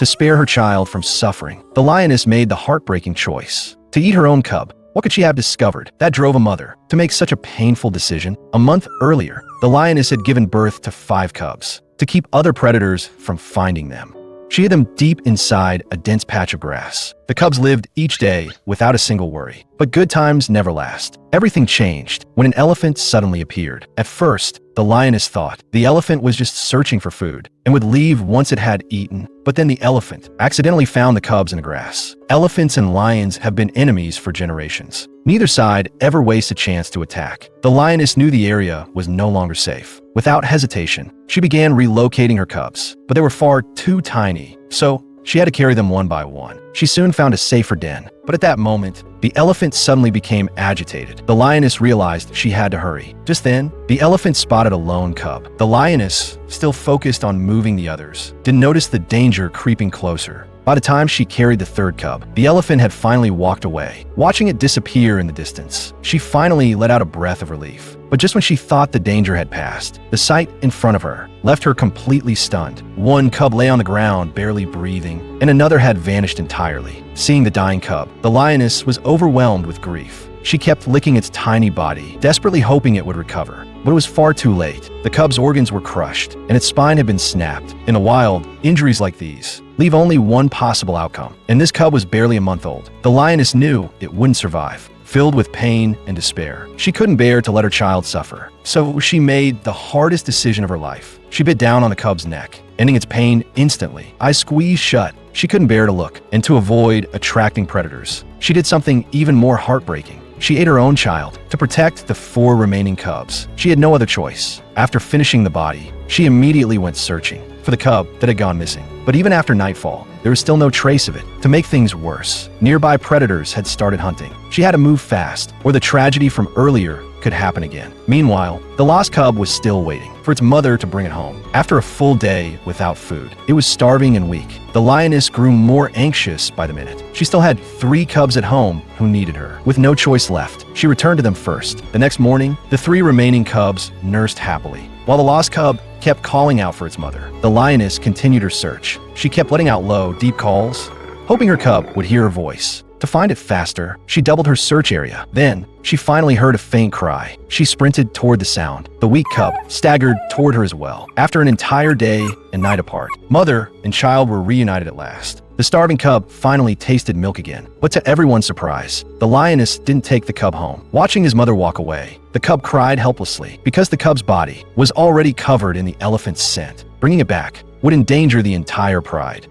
to spare her child from suffering, the lioness made the heartbreaking choice to eat her own cub. What could she have discovered that drove a mother to make such a painful decision? A month earlier, the lioness had given birth to 5 cubs to keep other predators from finding them. She hid them deep inside a dense patch of grass. The cubs lived each day without a single worry. But good times never last. Everything changed when an elephant suddenly appeared. At first, the lioness thought the elephant was just searching for food and would leave once it had eaten. But then the elephant accidentally found the cubs in the grass. Elephants and lions have been enemies for generations. Neither side ever wastes a chance to attack. The lioness knew the area was no longer safe. Without hesitation, she began relocating her cubs, but they were far too tiny, so she had to carry them one by one. She soon found a safer den, but at that moment, the elephant suddenly became agitated. The lioness realized she had to hurry. Just then, the elephant spotted a lone cub. The lioness, still focused on moving the others, didn't notice the danger creeping closer. By the time she carried the 3rd cub, the elephant had finally walked away. Watching it disappear in the distance, she finally let out a breath of relief. But just when she thought the danger had passed, the sight in front of her left her completely stunned. One cub lay on the ground, barely breathing, and another had vanished entirely. Seeing the dying cub, the lioness was overwhelmed with grief. She kept licking its tiny body, desperately hoping it would recover. But it was far too late. The cub's organs were crushed, and its spine had been snapped. In the wild, injuries like these leave only one possible outcome, and this cub was barely a month old. The lioness knew it wouldn't survive. Filled with pain and despair, she couldn't bear to let her child suffer. So she made the hardest decision of her life. She bit down on the cub's neck, ending its pain instantly. Eyes squeezed shut. She couldn't bear to look, and to avoid attracting predators, she did something even more heartbreaking. She ate her own child to protect the 4 remaining cubs. She had no other choice. After finishing the body, she immediately went searching for the cub that had gone missing. But even after nightfall, there was still no trace of it. To make things worse, nearby predators had started hunting. She had to move fast, or the tragedy from earlier could happen again. Meanwhile, the lost cub was still waiting for its mother to bring it home. After a full day without food, it was starving and weak. The lioness grew more anxious by the minute. She still had 3 cubs at home who needed her. With no choice left, she returned to them first. The next morning, the 3 remaining cubs nursed happily, while the lost cub kept calling out for its mother. The lioness continued her search. She kept letting out low, deep calls, hoping her cub would hear her voice. To find it faster, she doubled her search area. Then, she finally heard a faint cry. She sprinted toward the sound. The weak cub staggered toward her as well. After an entire day and night apart, mother and child were reunited at last. The starving cub finally tasted milk again. But to everyone's surprise, the lioness didn't take the cub home. Watching his mother walk away, the cub cried helplessly because the cub's body was already covered in the elephant's scent. Bringing it back would endanger the entire pride.